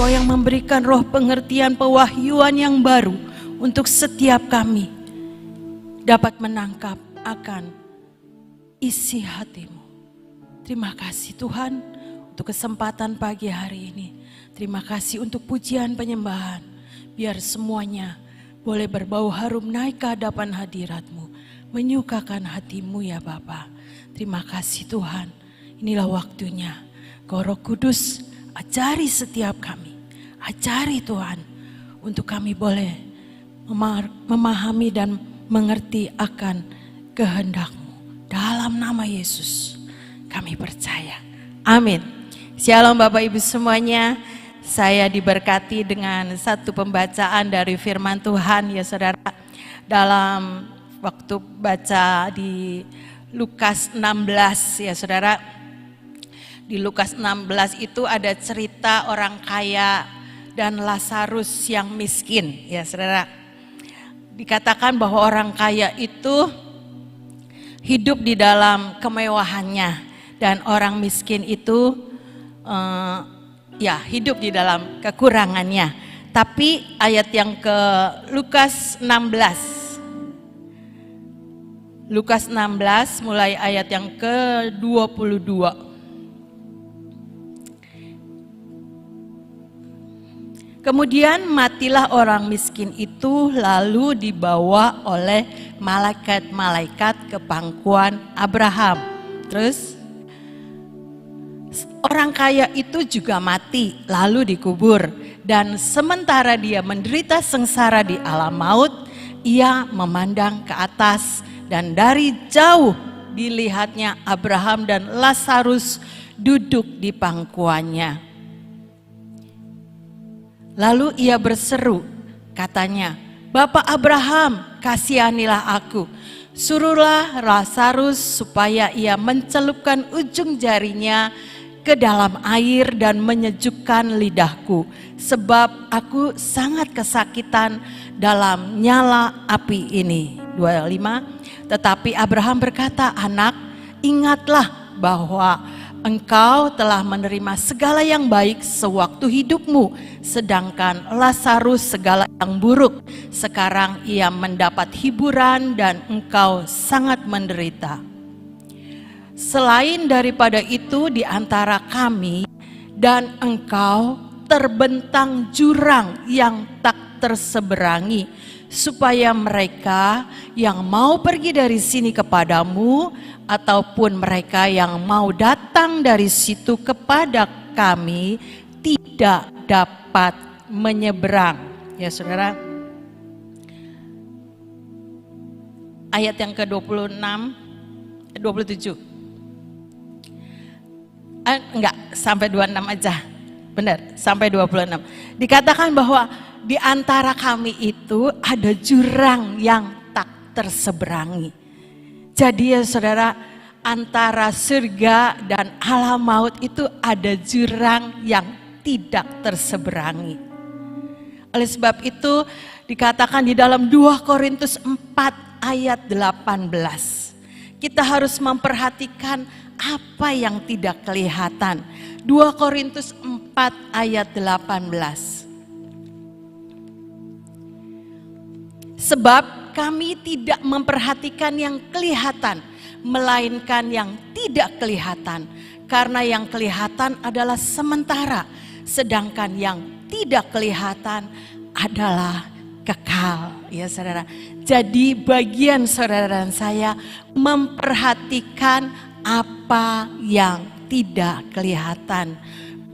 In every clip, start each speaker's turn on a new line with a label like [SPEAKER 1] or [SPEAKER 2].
[SPEAKER 1] Engkau yang memberikan roh pengertian pewahyuan yang baru untuk setiap kami dapat menangkap akan isi hati-Mu. Terima kasih Tuhan untuk kesempatan pagi hari ini. Terima kasih untuk pujian penyembahan. Biar semuanya boleh berbau harum naik ke hadapan hadirat-Mu. Menyukakan hati-Mu ya Bapa. Terima kasih Tuhan. Inilah waktunya. Kau Roh Kudus ajari setiap kami. Ajari Tuhan. Untuk kami boleh memahami dan mengerti akan kehendak-Mu. Dalam nama Yesus kami percaya. Amin. Shalom Bapak Ibu semuanya. Saya diberkati dengan satu pembacaan dari firman Tuhan ya saudara. Dalam waktu baca di Lukas 16 ya saudara. Di Lukas 16 itu ada cerita orang kaya dan Lazarus yang miskin ya saudara. Dikatakan bahwa orang kaya itu hidup di dalam kemewahannya. Dan orang miskin itu hidup di dalam kekurangannya. Tapi ayat yang ke Lukas 16. Lukas 16 mulai ayat yang ke-22. Kemudian matilah orang miskin itu lalu dibawa oleh malaikat-malaikat ke pangkuan Abraham. Terus orang kaya itu juga mati lalu dikubur, dan sementara dia menderita sengsara di alam maut, ia memandang ke atas dan dari jauh dilihatnya Abraham dan Lazarus duduk di pangkuannya. Lalu ia berseru, katanya, "Bapak Abraham, kasihanilah aku. Suruhlah Lazarus supaya ia mencelupkan ujung jarinya ke dalam air dan menyejukkan lidahku, sebab aku sangat kesakitan dalam nyala api ini." 25. Tetapi Abraham berkata, "Anak, ingatlah bahwa engkau telah menerima segala yang baik sewaktu hidupmu, sedangkan Lazarus segala yang buruk. Sekarang ia mendapat hiburan dan engkau sangat menderita. Selain daripada itu di antara kami dan engkau terbentang jurang yang tak terseberangi, supaya mereka yang mau pergi dari sini kepadamu ataupun mereka yang mau datang dari situ kepada kami tidak dapat menyeberang." Ya saudara, ayat yang ke-26, 27. Enggak, sampai 26 aja. Benar, sampai 26. Dikatakan bahwa di antara kami itu ada jurang yang tak terseberangi. Jadi ya saudara, antara surga dan alam maut itu ada jurang yang tidak terseberangi. Oleh sebab itu dikatakan di dalam 2 Korintus 4 ayat 18. Kita harus memperhatikan apa yang tidak kelihatan. 2 Korintus 4 ayat 18. Sebab kami tidak memperhatikan yang kelihatan, melainkan yang tidak kelihatan. Karena yang kelihatan adalah sementara, sedangkan yang tidak kelihatan adalah kekal. Ya saudara, jadi bagian saudara dan saya memperhatikan apa yang tidak kelihatan.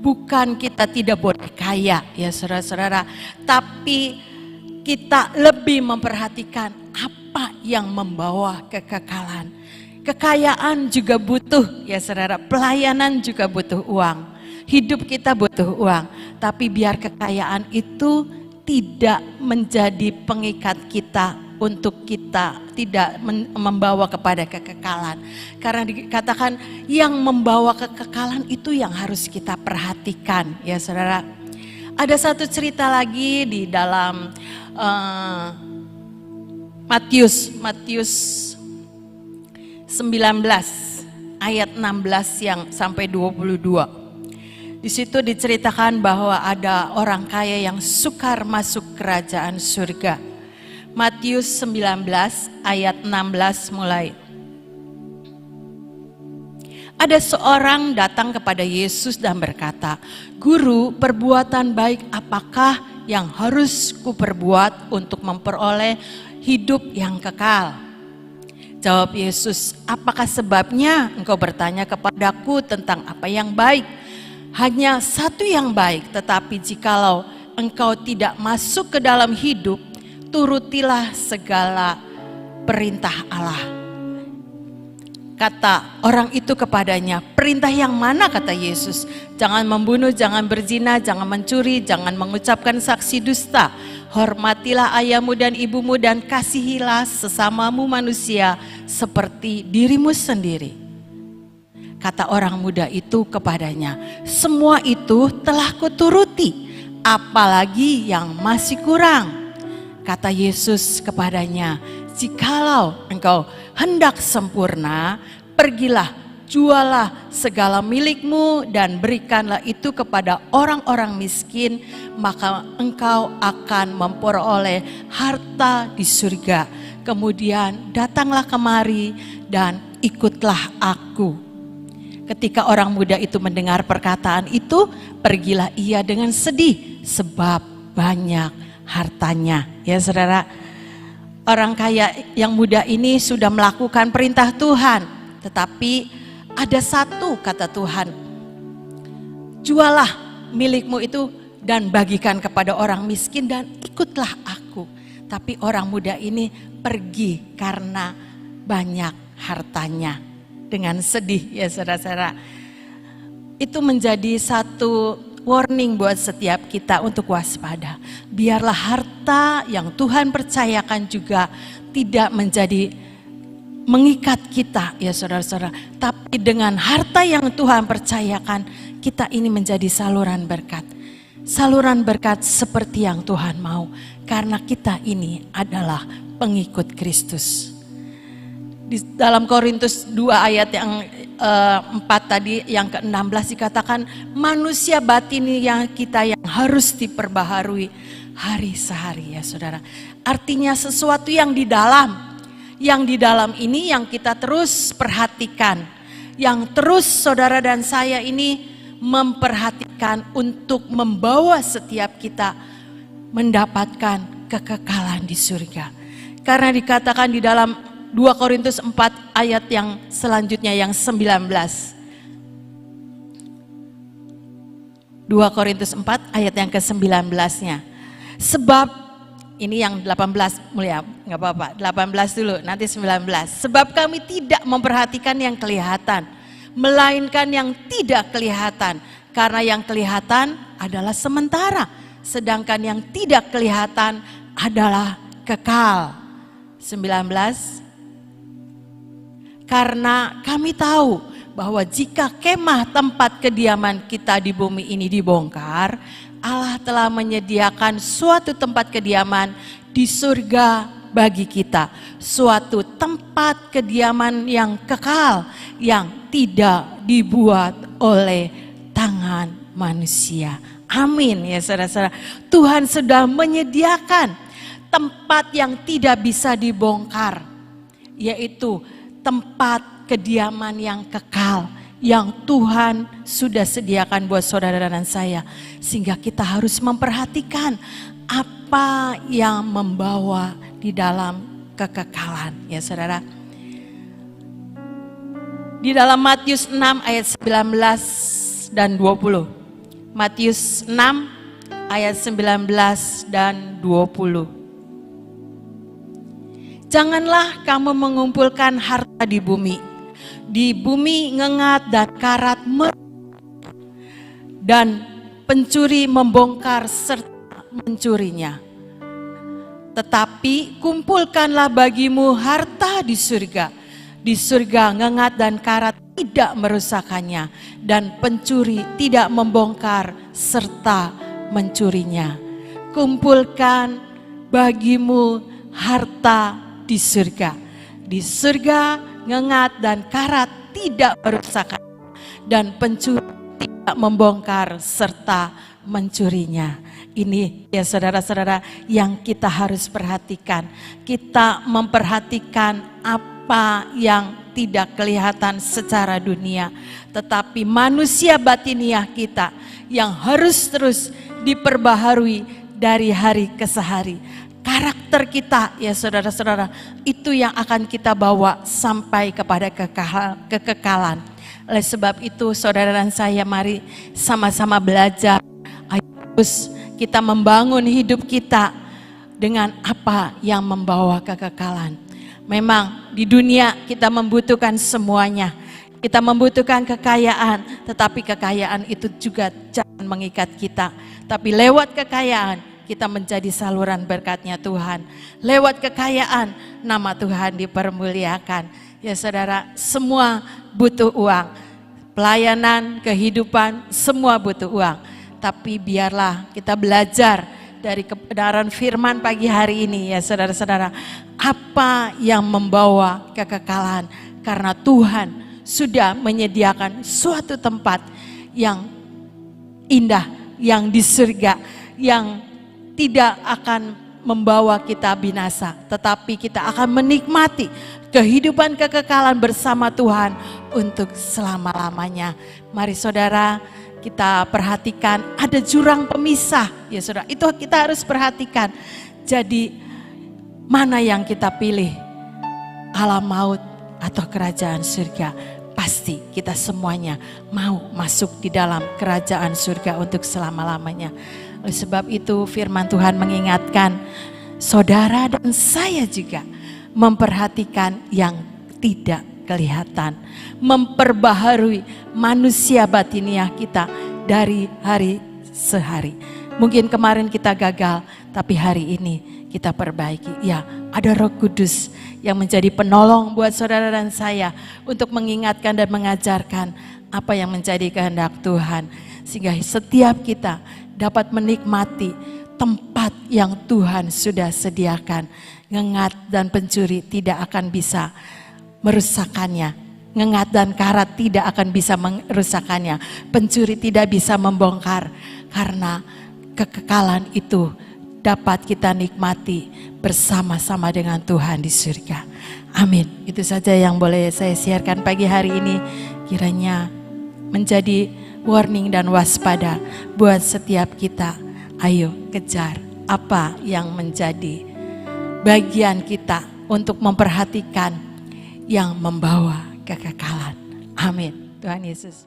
[SPEAKER 1] Bukan kita tidak boleh kaya ya saudara-saudara, tapi kita lebih memperhatikan apa yang membawa kekekalan. Kekayaan juga butuh ya saudara, pelayanan juga butuh uang. Hidup kita butuh uang, tapi biar kekayaan itu tidak menjadi pengikat kita untuk kita tidak membawa kepada kekekalan. Karena dikatakan yang membawa kekekalan itu yang harus kita perhatikan ya saudara. Ada satu cerita lagi di dalam Matius 19 ayat 16 yang sampai 22. Di situ diceritakan bahwa ada orang kaya yang sukar masuk kerajaan surga. Matius 19 ayat 16 mulai. Ada seorang datang kepada Yesus dan berkata, "Guru, perbuatan baik apakah yang harus kuperbuat untuk memperoleh hidup yang kekal?" Jawab Yesus, "Apakah sebabnya engkau bertanya kepadaku tentang apa yang baik? Hanya satu yang baik, tetapi jikalau engkau tidak masuk ke dalam hidup, turutilah segala perintah Allah." Kata orang itu kepadanya, "Perintah yang mana?" kata Yesus. "Jangan membunuh, jangan berzina, jangan mencuri, jangan mengucapkan saksi dusta. Hormatilah ayahmu dan ibumu dan kasihilah sesamamu manusia seperti dirimu sendiri." Kata orang muda itu kepadanya, "Semua itu telah kuturuti, apalagi yang masih kurang?" Kata Yesus kepadanya, "Jikalau engkau hendak sempurna, pergilah, jualah segala milikmu dan berikanlah itu kepada orang-orang miskin, maka engkau akan memperoleh harta di surga. Kemudian datanglah kemari dan ikutlah aku." Ketika orang muda itu mendengar perkataan itu, pergilah ia dengan sedih sebab banyak hartanya. Ya saudara, orang kaya yang muda ini sudah melakukan perintah Tuhan, tetapi ada satu kata Tuhan, "Jualah milikmu itu dan bagikan kepada orang miskin dan ikutlah aku." Tapi orang muda ini pergi karena banyak hartanya dengan sedih, ya saudara-saudara. Itu menjadi satu warning buat setiap kita untuk waspada. Biarlah harta yang Tuhan percayakan juga tidak menjadi mengikat kita, ya saudara-saudara. Tapi dengan harta yang Tuhan percayakan, kita ini menjadi saluran berkat. Saluran berkat seperti yang Tuhan mau. Karena kita ini adalah pengikut Kristus. Di dalam Korintus 2 ayat yang 4 tadi, yang ke-16 dikatakan, manusia batin yang kita yang harus diperbaharui hari sehari, ya saudara. Artinya sesuatu yang di dalam ini yang kita terus perhatikan, yang terus saudara dan saya ini memperhatikan untuk membawa setiap kita mendapatkan kekekalan di surga. Karena dikatakan di dalam 2 Korintus 4 ayat yang selanjutnya yang 19. 2 Korintus 4 ayat yang ke-19-nya. Sebab, ini yang 18 mulia, nggak apa-apa, 18 dulu, nanti 19. Sebab kami tidak memperhatikan yang kelihatan, melainkan yang tidak kelihatan. Karena yang kelihatan adalah sementara, sedangkan yang tidak kelihatan adalah kekal. 19. Karena kami tahu bahwa jika kemah tempat kediaman kita di bumi ini dibongkar, Allah telah menyediakan suatu tempat kediaman di surga bagi kita. Suatu tempat kediaman yang kekal, yang tidak dibuat oleh tangan manusia. Amin ya saudara-saudara. Tuhan sudah menyediakan tempat yang tidak bisa dibongkar, yaitu tempat kediaman yang kekal yang Tuhan sudah sediakan buat saudara dan saya. Sehingga kita harus memperhatikan apa yang membawa di dalam kekekalan, ya saudara. Di dalam Matius 6 ayat 19 dan 20. Matius 6 ayat 19 dan 20. Janganlah kamu mengumpulkan harta di bumi. Di bumi ngengat dan karat dan pencuri membongkar serta mencurinya. Tetapi kumpulkanlah bagimu harta di surga. Di surga ngengat dan karat tidak merusakannya dan pencuri tidak membongkar serta mencurinya. Kumpulkan bagimu harta di surga. Di surga ngengat dan karat tidak merusakan dan pencuri tidak membongkar serta mencurinya. Ini ya saudara-saudara yang kita harus perhatikan. Kita memperhatikan apa yang tidak kelihatan secara dunia, tetapi manusia batiniah kita yang harus terus diperbaharui dari hari ke hari. Karakter kita ya saudara-saudara, itu yang akan kita bawa sampai kepada kekekalan. Oleh sebab itu saudara dan saya, mari sama-sama belajar. Ayo terus kita membangun hidup kita dengan apa yang membawa kekekalan. Memang di dunia kita membutuhkan semuanya. Kita membutuhkan kekayaan, tetapi kekayaan itu juga jangan mengikat kita. Tapi lewat kekayaan kita menjadi saluran berkatnya Tuhan. Lewat kekayaan nama Tuhan dipermuliakan. Ya saudara, semua butuh uang. Pelayanan, kehidupan, semua butuh uang. Tapi biarlah kita belajar dari kebenaran firman pagi hari ini ya saudara-saudara. Apa yang membawa kekekalan? Karena Tuhan sudah menyediakan suatu tempat yang indah, yang di surga, yang tidak akan membawa kita binasa, tetapi kita akan menikmati kehidupan kekekalan bersama Tuhan untuk selama-lamanya. Mari saudara, kita perhatikan ada jurang pemisah, ya saudara, itu kita harus perhatikan. Jadi mana yang kita pilih, alam maut atau kerajaan surga? Pasti kita semuanya mau masuk di dalam kerajaan surga untuk selama-lamanya. Oleh sebab itu firman Tuhan mengingatkan saudara dan saya juga memperhatikan yang tidak kelihatan, memperbaharui manusia batiniah kita dari hari sehari. Mungkin kemarin kita gagal, tapi hari ini kita perbaiki. Ya, ada Roh Kudus yang menjadi penolong buat saudara dan saya untuk mengingatkan dan mengajarkan apa yang menjadi kehendak Tuhan, sehingga setiap kita dapat menikmati tempat yang Tuhan sudah sediakan. Ngengat dan pencuri tidak akan bisa merusakannya. Ngengat dan karat tidak akan bisa merusakannya. Pencuri tidak bisa membongkar, karena kekekalan itu dapat kita nikmati bersama-sama dengan Tuhan di surga. Amin. Itu saja yang boleh saya siarkan pagi hari ini. Kiranya menjadi warning dan waspada buat setiap kita. Ayo kejar apa yang menjadi bagian kita untuk memperhatikan yang membawa kekekalan. Amin. Tuhan Yesus.